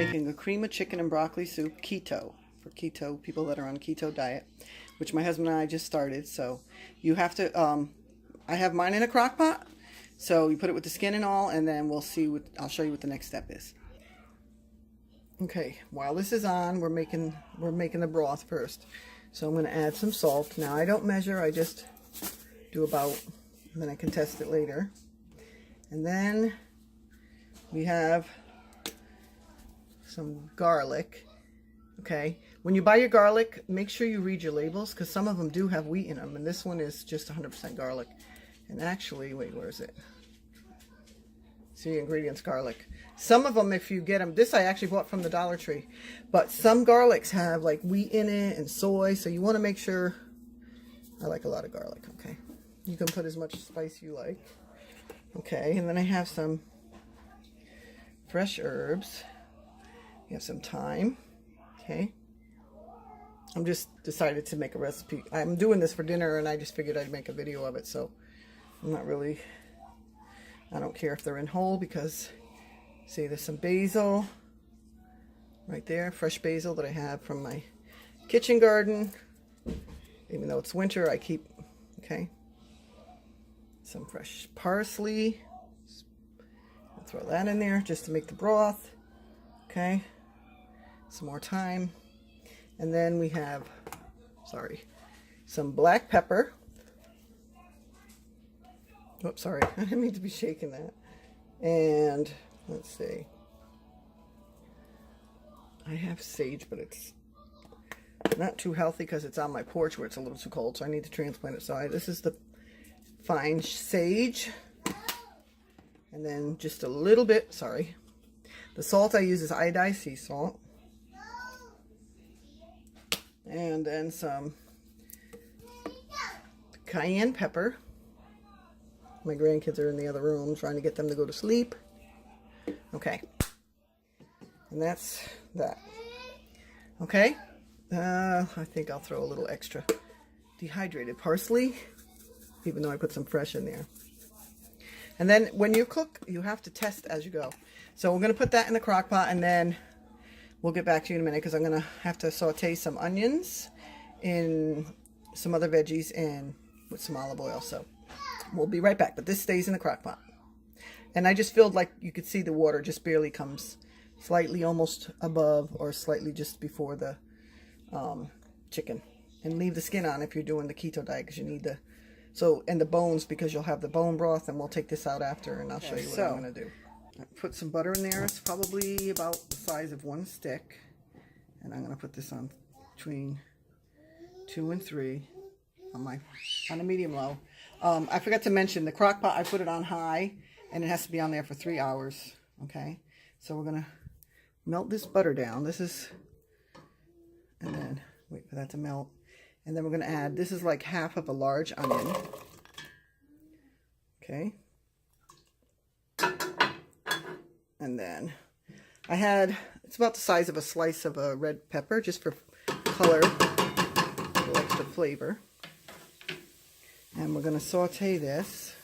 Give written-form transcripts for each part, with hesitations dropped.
making a cream of chicken and broccoli soup, keto, for keto people that are on keto diet, which my husband and I just started. So you have to, I have mine in a crock pot. So you put it with the skin and all, and then we'll see what, I'll show you what the next step is. Okay, while this is on, we're making the broth first. So I'm going to add some salt. Now I don't measure, I just do about, and then I can test it later. And then we have some garlic. Okay, when you buy your garlic, make sure you read your labels, because some of them do have wheat in them, and this one is just 100% garlic. And actually, wait, where is it? See, ingredients, garlic. Some of them, if you get them, this I actually bought from the Dollar Tree, but some garlics have like wheat in it and soy, so you want to make sure. I like a lot of garlic. Okay, you can put as much spice you like. Okay, and then I have some fresh herbs. You have some thyme. Okay, I'm just decided to make a recipe. I'm doing this for dinner, and I just figured I'd make a video of it, so I'm not really, I don't care if they're in whole, because see, there's some basil right there, fresh basil that I have from my kitchen garden. Even though it's winter, I keep, okay, some fresh parsley. I'll throw that in there just to make the broth. Okay, some more thyme, and then we have, sorry, some black pepper. Oops, sorry, I didn't mean to be shaking that. And let's see, I have sage, but it's not too healthy because it's on my porch where it's a little too cold, so I need to transplant it. So this is the fine sage, and then just a little bit, sorry, the salt I use is iodized sea salt, and then some cayenne pepper. My grandkids are in the other room trying to get them to go to sleep. Okay, and that's that. Okay, I think I'll throw a little extra dehydrated parsley, even though I put some fresh in there. And then when you cook, you have to test as you go. So we're going to put that in the crock pot, and then we'll get back to you in a minute, because I'm going to have to saute some onions and some other veggies and with some olive oil. So we'll be right back, but this stays in the crock pot. And I just filled, like you could see, the water just barely comes slightly almost above or slightly just before the chicken. And leave the skin on if you're doing the keto diet, because you need the, so, and the bones, because you'll have the bone broth, and we'll take this out after, and I'll show you what I'm going to do. I put some butter in there. It's probably about the size of one stick, and I'm going to put this on between 2 and 3 on a medium low. I forgot to mention the crock pot. I put it on high, and it has to be on there for 3 hours. Okay, so we're gonna melt this butter down. This is, and then wait for that to melt, and then we're gonna add, this is like half of a large onion. Okay, and then I had, it's about the size of a slice of a red pepper, just for color, a little extra flavor. And we're going to saute this,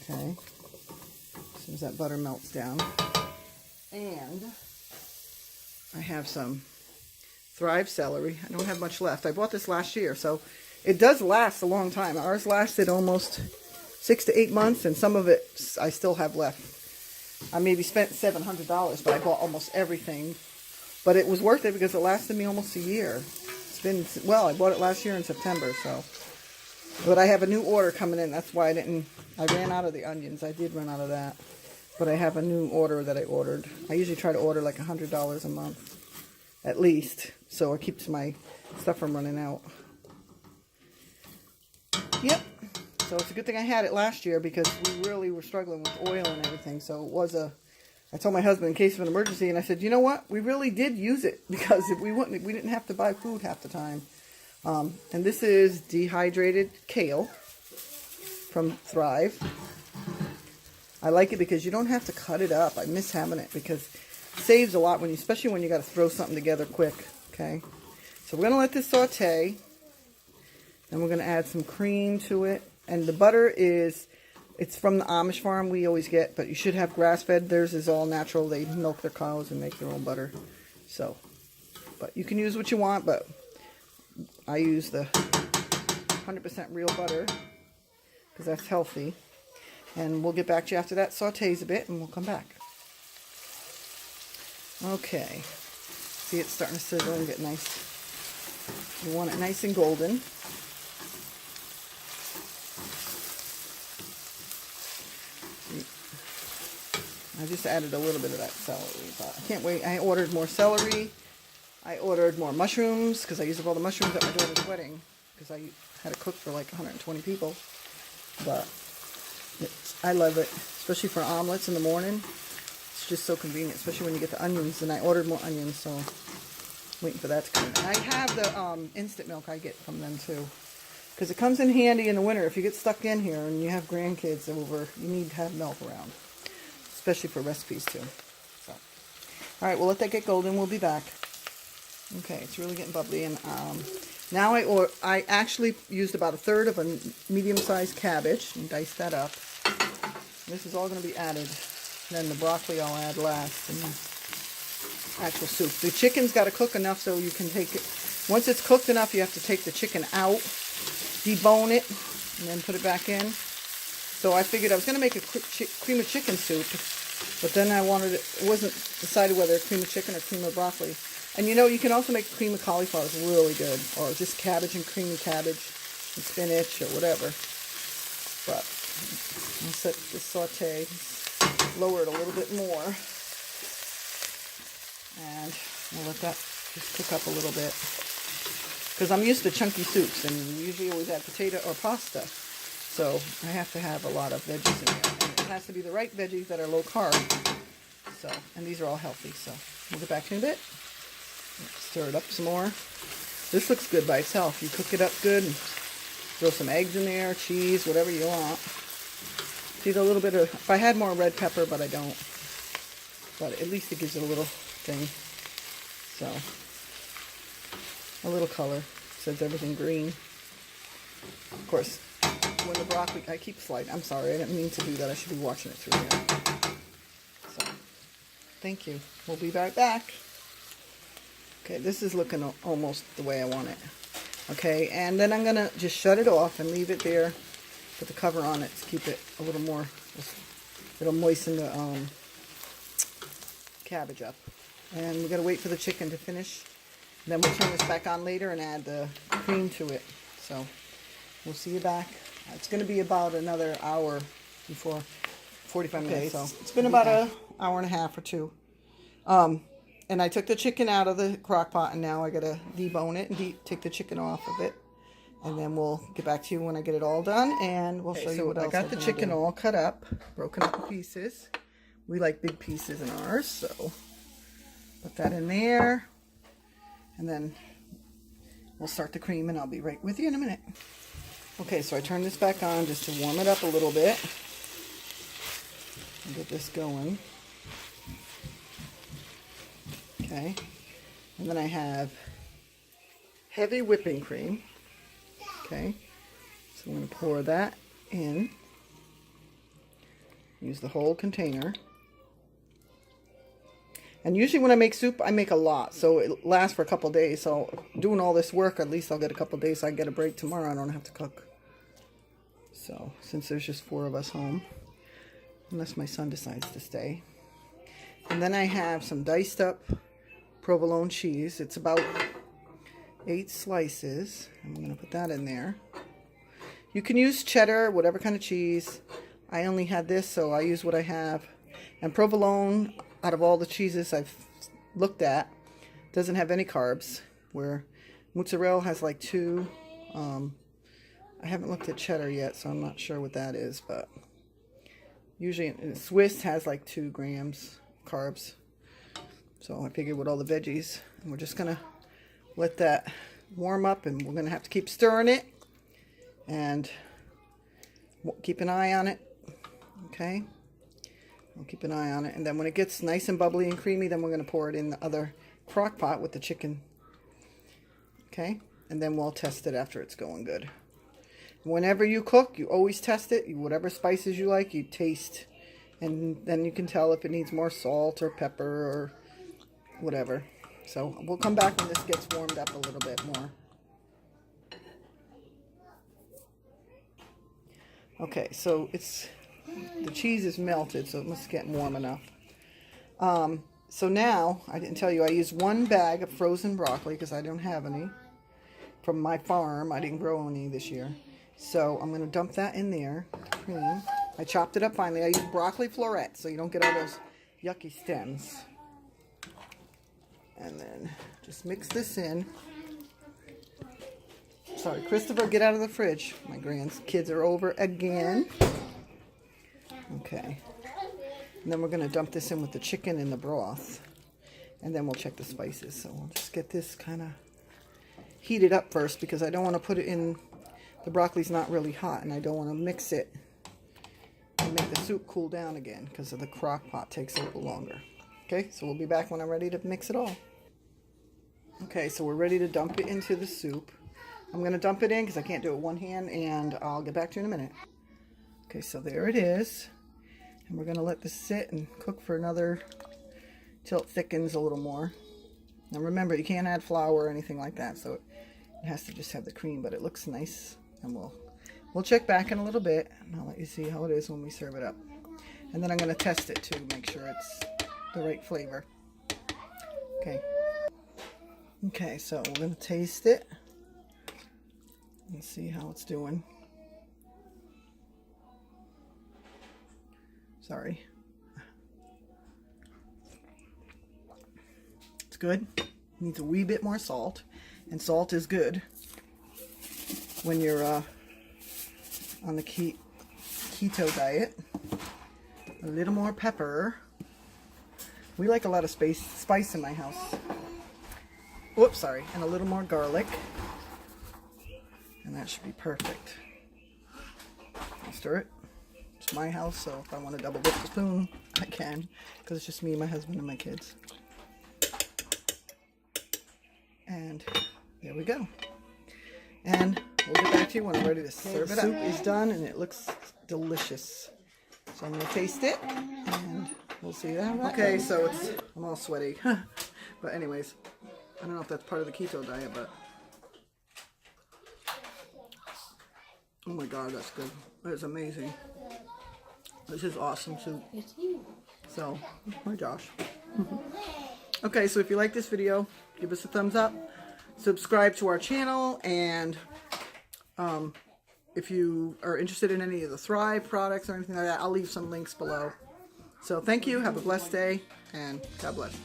okay, as soon as that butter melts down. And I have some Thrive celery. I don't have much left. I bought this last year, so it does last a long time. Ours lasted almost 6 to 8 months, and some of it I still have left. I maybe spent $700, but I bought almost everything. But it was worth it because it lasted me almost a year. Well, I bought it last year in September, so. But I have a new order coming in. That's why I ran out of the onions. I did run out of that. But I have a new order that I ordered. I usually try to order like $100 a month, at least. So it keeps my stuff from running out. Yep. So it's a good thing I had it last year, because we really were struggling with oil and everything. So it was I told my husband in case of an emergency, and I said, you know what? We really did use it, because if we didn't have to buy food half the time. And this is dehydrated kale from Thrive. I like it because you don't have to cut it up. I miss having it because it saves a lot when especially when you got to throw something together quick. Okay, so we're gonna let this saute, and we're gonna add some cream to it. And the butter is It's from the Amish farm we always get, but you should have grass-fed. Theirs is all natural. They milk their cows and make their own butter. So, but you can use what you want, but I use the 100% real butter because that's healthy. And we'll get back to you after that sautés a bit, and we'll come back. Okay. See, it's starting to sizzle and get nice. You want it nice and golden. I just added a little bit of that celery, but I can't wait. I ordered more celery. I ordered more mushrooms because I used up all the mushrooms at my daughter's wedding because I had to cook for like 120 people. But I love it, especially for omelets in the morning. It's just so convenient, especially when you get the onions. And I ordered more onions, so waiting for that to come in. I have the instant milk I get from them too, because it comes in handy in the winter. If you get stuck in here and you have grandkids over, you need to have milk around, especially for recipes too. So, all right, we'll let that get golden. We'll be back. Okay, it's really getting bubbly, and now I actually used about 1/3 of a medium-sized cabbage and diced that up. This is all going to be added. And then the broccoli I'll add last in the actual soup. The chicken's got to cook enough so you can take it. Once it's cooked enough, you have to take the chicken out, debone it, and then put it back in. So I figured I was going to make a cream of chicken soup, but then I wanted it wasn't decided whether cream of chicken or cream of broccoli. And you know, you can also make cream of cauliflower. It's really good. Or just cabbage and creamy cabbage and spinach or whatever. But I'll set the saute, lower it a little bit more. And I'll let that just cook up a little bit. Because I'm used to chunky soups, and you usually always add potato or pasta. So I have to have a lot of veggies in there. And it has to be the right veggies that are low carb. So, and these are all healthy. So we'll get back to you in a bit. Stir it up some more. This looks good by itself. You cook it up good and throw some eggs in there, cheese, whatever you want. See a little bit of, if I had more red pepper, but I don't. But at least it gives it a little thing. So, a little color. It says everything green. Of course, when the broccoli, I keep sliding. I'm sorry, I didn't mean to do that. I should be watching it through here. So, thank you. We'll be right back. Okay, this is looking almost the way I want it. Okay, and then I'm going to just shut it off and leave it there. Put the cover on it to keep it a little more, it'll moisten the cabbage up. And we're going to wait for the chicken to finish. And then we'll turn this back on later and add the cream to it. So, we'll see you back. It's going to be about another hour before 45 minutes. So, it's been about an hour and a half or two. And I took the chicken out of the crock pot, and now I got to debone it and take the chicken off of it. And then we'll get back to you when I get it all done, and we'll show you what else. I got the chicken all cut up, broken up in pieces. We like big pieces in ours, so put that in there. And then we'll start the cream, and I'll be right with you in a minute. Okay, so I turned this back on just to warm it up a little bit. And get this going. Okay, and then I have heavy whipping cream. Okay, so I'm going to pour that in. Use the whole container. And usually when I make soup, I make a lot, so it lasts for a couple days. So doing all this work, at least I'll get a couple days so I can get a break tomorrow. I don't have to cook. So, since there's just 4 of us home, unless my son decides to stay. And then I have some diced up provolone cheese. It's about 8 slices. I'm going to put that in there. You can use cheddar, whatever kind of cheese. I only had this, so I use what I have. And provolone, out of all the cheeses I've looked at, doesn't have any carbs, where mozzarella has like 2. I haven't looked at cheddar yet, so I'm not sure what that is, but usually Swiss has like 2 grams carbs. So I figured with all the veggies, and we're just gonna let that warm up, and we're gonna have to keep stirring it and keep an eye on it. Okay, we'll keep an eye on it, and then when it gets nice and bubbly and creamy, then we're gonna pour it in the other crock pot with the chicken. Okay, and then we'll test it after it's going good. Whenever you cook, you always test it. Whatever spices you like, you taste. And then you can tell if it needs more salt or pepper or whatever. So we'll come back when this gets warmed up a little bit more. Okay, so the cheese is melted, so it must get warm enough. So now, I didn't tell you, I used 1 bag of frozen broccoli because I don't have any from my farm. I didn't grow any this year. So I'm going to dump that in there, cream. I chopped it up finely. I used broccoli florets so you don't get all those yucky stems. And then just mix this in. Sorry, Christopher, get out of the fridge. My grandkids are over again. Okay. And then we're going to dump this in with the chicken and the broth. And then we'll check the spices. So we'll just get this kind of heated up first because I don't want to put it in. The broccoli's not really hot and I don't want to mix it and make the soup cool down again because of the crock pot takes a little longer. Okay, so we'll be back when I'm ready to mix it all. Okay, so we're ready to dump it into the soup. I'm going to dump it in because I can't do it with one hand, and I'll get back to you in a minute. Okay, so there it is. And we're going to let this sit and cook for another, till it thickens a little more. Now remember, you can't add flour or anything like that, so it has to just have the cream, but it looks nice. And we'll check back in a little bit, and I'll let you see how it is when we serve it up. And then I'm going to test it too, make sure it's the right flavor. Okay. Okay, so we're going to taste it and see how it's doing. Sorry. It's good. Needs a wee bit more salt, and salt is good when you're on the keto diet. A little more pepper. We like a lot of spice in my house. Whoops, sorry. And a little more garlic. And that should be perfect. I'll stir it. It's my house, so if I want to double dip the spoon, I can. Because it's just me, my husband, and my kids. And there we go. And we'll get back to you when I'm ready to serve it up. The soup is done and it looks delicious. So I'm going to taste it and we'll see how that goes. So I'm all sweaty. But anyways, I don't know if that's part of the keto diet, but oh my god, that's good. That's amazing. This is awesome soup. So, my Josh. Okay, so if you like this video, give us a thumbs up. Subscribe to our channel, and if you are interested in any of the Thrive products or anything like that, I'll leave some links below. So thank you, have a blessed day, and God bless.